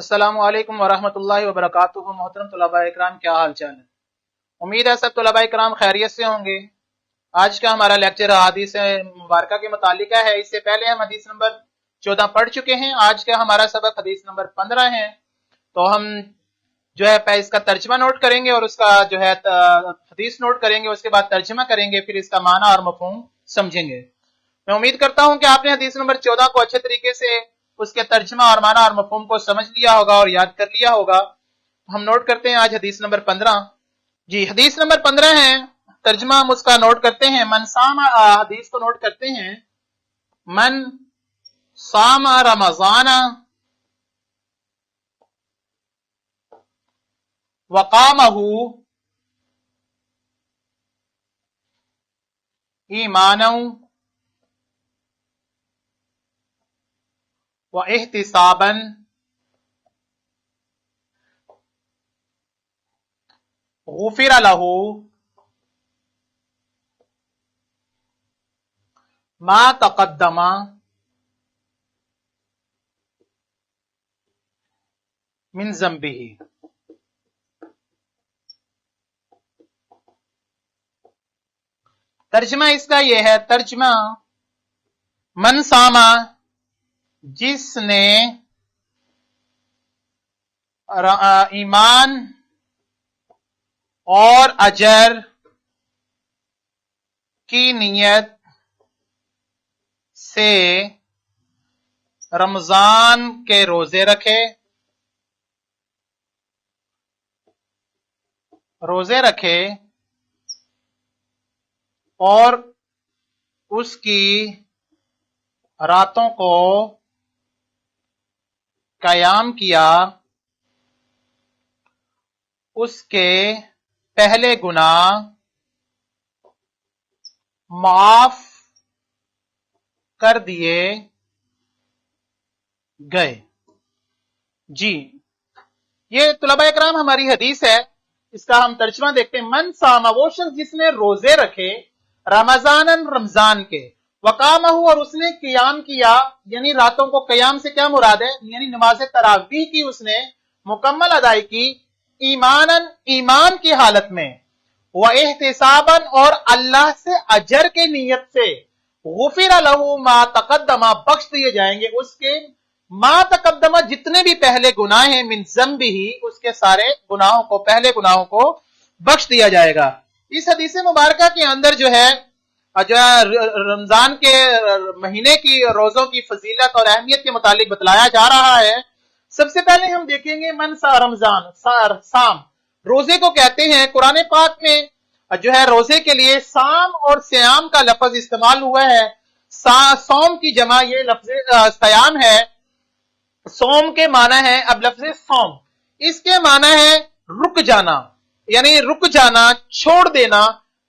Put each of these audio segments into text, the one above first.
अस्सलामु अलैकुम वरहमतुल्लाहि वबरकातुहू। मोहतरम तलबा इकराम, क्या हाल चाल है? उम्मीद है सब तलबा इकराम खैरियत से होंगे। आज का हमारा लेक्चर हदीस मुबारका के मुतालिक है। इससे पहले हम हदीस नंबर 14 पढ़ चुके हैं। आज का हमारा सबक हदीस नंबर 15 है। तो हम जो है इसका तर्जमा नोट करेंगे और उसका जो है हदीस नोट करेंगे, उसके बाद तर्जमा करेंगे, फिर इसका माना और मफहूम समझेंगे। मैं उम्मीद करता हूं कि आपने हदीस नंबर 14 को अच्छे तरीके से उसके तर्जमा और माना और मफहूम को समझ लिया होगा और याद कर लिया होगा। हम नोट करते हैं आज हदीस नंबर 15। जी, हदीस नंबर 15 है। तर्जमा हम उसका नोट करते हैं। मन सामा, हदीस को नोट करते हैं। मन सामा रमजाना वकामहू ईमानौ व इहतिसाबन गुफिर लहू मा तक़द्दमा मिन ज़ंबिही। तर्जमा इसका यह है। तर्जमा मन सामा, जिसने ईमान और अजर की नियत से रमजान के रोजे रखे और उसकी रातों को कयाम किया, उसके पहले गुनाह माफ कर दिए गए। जी, ये तुलबा इकराम हमारी हदीस है। इसका हम तर्जुमा देखते हैं। मन सामा, वो शख्स जिसने रोजे रखे, रमजानन, रमजान के, वकामहू, और उसने कियाम किया, यानी रातों को कयाम से क्या मुराद है, यानी नमाज तरावीह की उसने मुकम्मल अदाई की, ईमानन, ईमान की हालत में, व इहतिसाबन, और अल्लाह से अजर के नियत से, गुफिर लहू मा तक़द्दमा, बख्श दिए जाएंगे उसके, मा तक़द्दमा, जितने भी पहले गुनाह हैं, मिन ज़ंबिही, उसके सारे गुनाहों को, पहले गुनाहों को बख्श दिया जाएगा। इस हदीस मुबारका के अंदर जो है रमजान के महीने की रोजों की फजीलत और अहमियत के मुतालिक बतलाया जा रहा है। सबसे पहले हम देखेंगे मन सा रमजान, साम, रोजे को कहते हैं। कुरान पाक में जो है रोजे के लिए साम और सयाम का लफ्ज इस्तेमाल हुआ है। सौम की जमा ये लफ्ज सयाम है। सोम के माना है, अब लफ्ज सौम, इसके माना है रुक जाना, यानी रुक जाना, छोड़ देना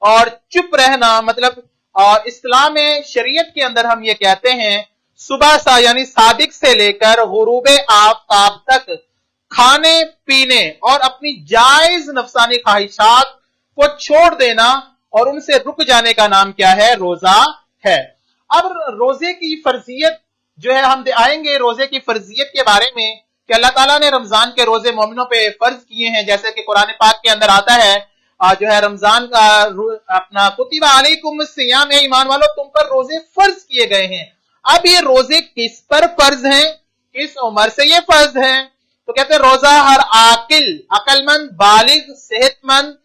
और चुप रहना। मतलब और इस्लाम में, शरीयत के अंदर हम ये कहते हैं सुबह सा यानी सादिक से लेकर गुरूबे आफताब तक खाने पीने और अपनी जायज नफसानी ख्वाहिशात को छोड़ देना और उनसे रुक जाने का नाम क्या है? रोजा है। अब रोजे की फर्जियत जो है, हम आएंगे रोजे की फर्जियत के बारे में कि अल्लाह ताला ने रमजान के रोजे मोमिनों पे फर्ज किए हैं। जैसे कि कुरान पाक के अंदर आता है जो है रमजान का अपना कुतिबा अलैकुम सियाम, ईमान वालों तुम पर रोजे फर्ज किए गए हैं। अब ये रोजे किस पर फर्ज हैं, किस उम्र से ये फर्ज हैं? तो कहते हैं रोजा हर आकिल, अकलमंद, बालिग, सेहतमंद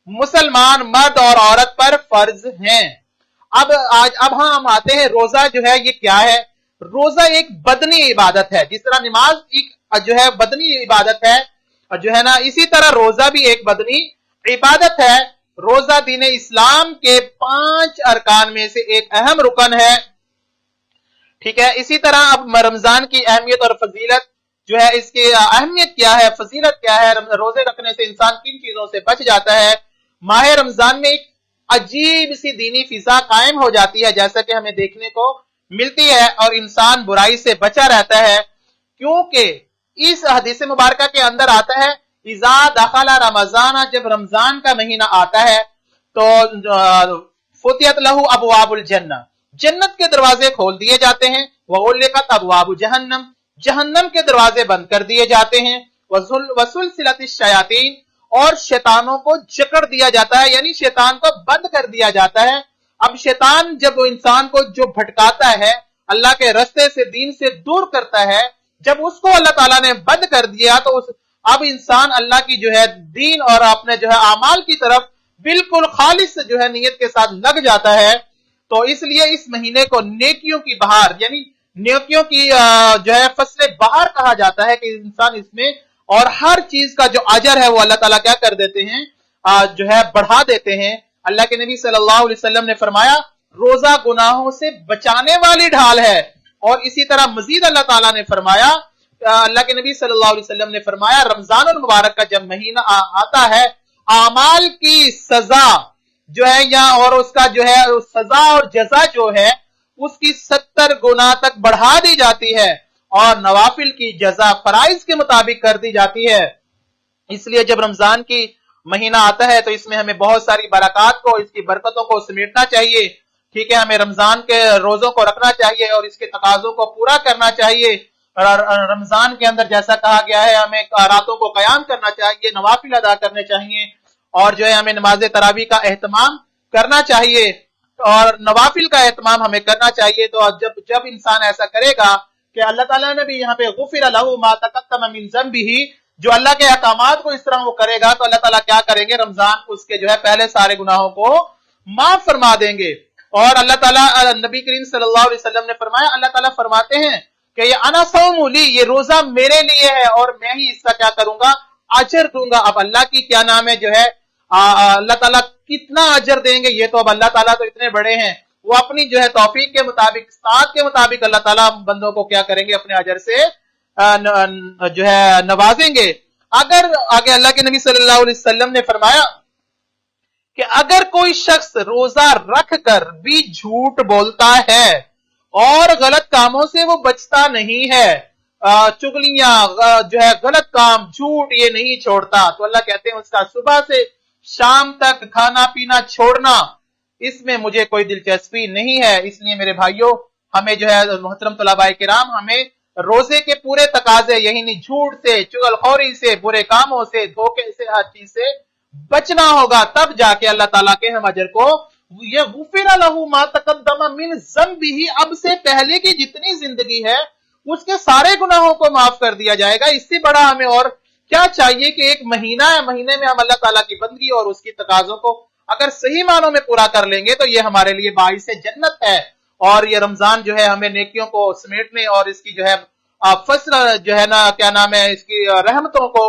मुसलमान मर्द और औरत पर फर्ज हैं। अब हम आते हैं, रोजा जो है ये क्या है? रोजा एक बदनी इबादत है। जिस तरह नमाज एक जो है बदनी इबादत है, जो है ना, इसी तरह रोजा भी एक बदनी इबादत है। रोजा दीन इस्लाम के 5 अरकान में से एक अहम रुकन है। ठीक है। इसी तरह अब रमजान की अहमियत और फजीलत जो है, इसकी अहमियत क्या है, फजीलत क्या है, रोजे रखने से इंसान किन चीजों से बच जाता है। माह रमजान में एक अजीब सी दीनी फिजा कायम हो जाती है, जैसा कि हमें देखने को मिलती है, और इंसान बुराई से बचा रहता है। क्योंकि इस हदीस मुबारका के अंदर आता है, इज़ा दखला रमजान, जब रमजान का महीना आता है तो फुतियत लहू अबवाबुल जन्नह, जन्नत के दरवाजे खोल दिए जाते हैं। वगुल्लिकत अबवाबु जहन्नम, जहन्नम के दरवाजे बंद कर दिए जाते हैं, वसुलसिलतिश शयातीन, और शैतानों को जकड़ दिया जाता है, यानी शैतान को बंद कर दिया जाता है। अब शैतान जब वो इंसान को जो भटकाता है, अल्लाह के रास्ते से, दीन से दूर करता है, जब उसको अल्लाह ताला ने बंद कर दिया तो अब इंसान अल्लाह की जो है दीन और अपने जो है आमाल की तरफ बिल्कुल खालिस जो है नियत के साथ लग जाता है। तो इसलिए इस महीने को नेकियों की बहार, यानी नेकियों की जो है फसलें बहार कहा जाता है, कि इंसान इसमें और हर चीज का जो अजर है वो अल्लाह ताला क्या कर देते हैं, जो है बढ़ा देते हैं। अल्लाह के नबी सल्लल्लाहु अलैहि वसल्लम ने फरमाया, रोजा गुनाहों से बचाने वाली ढाल है। और इसी तरह मजीद अल्लाह ताला ने फरमाया, अल्लाह के नबी सल्लल्लाहु अलैहि वसल्लम ने फरमाया, रमजान मुबारक का जब महीना आता है, आमाल की सजा जो है या और उसका जो है सजा और जजा जो है उसकी 70 गुना तक बढ़ा दी जाती है, और नवाफिल की जजा फराइज के मुताबिक कर दी जाती है। इसलिए जब रमजान की महीना आता है तो इसमें हमें बहुत सारी बरकत को, इसकी बरकतों को समेटना चाहिए। ठीक है, हमें रमजान के रोजों को रखना चाहिए और इसके तकाजों को पूरा करना चाहिए। रमजान के अंदर जैसा कहा गया है, हमें रातों को कयाम करना चाहिए, नवाफिल अदा करने चाहिए, और जो है हमें नमाज तरावी का एहतमाम करना चाहिए, और नवाफिल का एहतमाम हमें करना चाहिए। तो जब इंसान ऐसा करेगा कि अल्लाह ताला ने भी यहाँ पे गुफिर लहू मा तक़द्दम मिन ज़ंबिही, जो अल्लाह के अहकामात को इस तरह वो करेगा तो अल्लाह ताला क्या करेंगे, रमजान उसके जो है पहले सारे गुनाहों को माफ फरमा देंगे। और अल्लाह ताला, नबी करीम सल्लल्लाहु अलैहि वसल्लम ने फरमाया, अल्लाह ताला फरमाते हैं कि ये अना सौमुली, ये रोजा मेरे लिए है और मैं ही इसका क्या करूंगा, अजर दूंगा। अब अल्लाह की क्या नाम है जो है, अल्लाह ताला कितना अजर देंगे, ये तो अब अल्लाह ताला तो इतने बड़े हैं, वो अपनी जो है तौफीक के मुताबिक, साथ के मुताबिक अल्लाह ताला बंदों को क्या करेंगे, अपने अजर से जो है नवाजेंगे। अगर आगे अल्लाह के नबी सल्लल्लाहु अलैहि वसल्लम ने फरमाया कि अगर कोई शख्स रोजा रख कर भी झूठ बोलता है और गलत कामों से वो बचता नहीं है, चुगलियां जो है गलत काम, झूठ ये नहीं छोड़ता, तो अल्लाह कहते हैं उसका सुबह से शाम तक खाना पीना छोड़ना, इसमें मुझे कोई दिलचस्पी नहीं है। इसलिए मेरे भाइयों, हमें जो है मोहतरम तलबाए किराम, हमें रोजे के पूरे तकाजे यही नहीं, झूठ से, चुगलखोरी से, बुरे कामों से, धोखे से, हर चीज से बचना होगा, तब जाके अल्लाह ताला के हम अजर को, ये गुफिर लहू मा तक़द्दम मिन ज़ंबिही, अब से पहले की जितनी जिंदगी है उसके सारे गुनाहों को माफ कर दिया जाएगा। इससे बड़ा हमें और क्या चाहिए कि एक महीना है, महीने में हम अल्लाह ताला की बंदगी और उसकी तकाजों को अगर सही मानों में पूरा कर लेंगे तो ये हमारे लिए बाइस जन्नत है। और ये रमजान जो है हमें नेकियों को समेटने और इसकी जो है फसल जो है ना, क्या नाम है, इसकी रहमतों को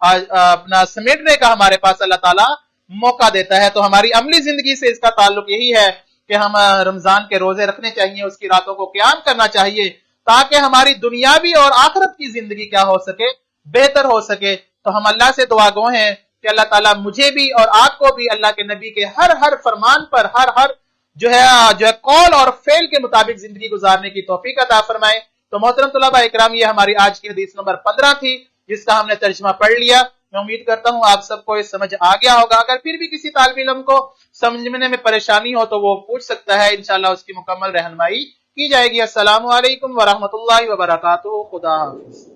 अपना समेटने का हमारे पास अल्लाह ताला मौका देता है। तो हमारी अमली जिंदगी से इसका ताल्लुक यही है कि हम रमजान के रोजे रखने चाहिए, उसकी रातों को क़याम करना चाहिए, ताकि हमारी दुनियावी और आखिरत की जिंदगी क्या हो सके, बेहतर हो सके। तो हम अल्लाह से दुआ गो हैं कि अल्लाह ताला मुझे भी और आपको भी अल्लाह के नबी के हर फरमान पर, हर जो है कौल और फेल के मुताबिक जिंदगी गुजारने की तौफीक अता फरमाए। तो मोहतरम तलबा इकराम, ये हमारी आज की हदीस नंबर 15 थी, जिसका हमने तर्जुमा पढ़ लिया। मैं उम्मीद करता हूँ आप सबको ये समझ आ गया होगा। अगर फिर भी किसी तालिब इल्म को समझने में परेशानी हो तो वो पूछ सकता है, इंशाअल्लाह उसकी मुकम्मल रहनुमाई की जाएगी। अस्सलामु अलैकुम व रहमतुल्लाहि व बरकातुहू। खुदा हाफिज़।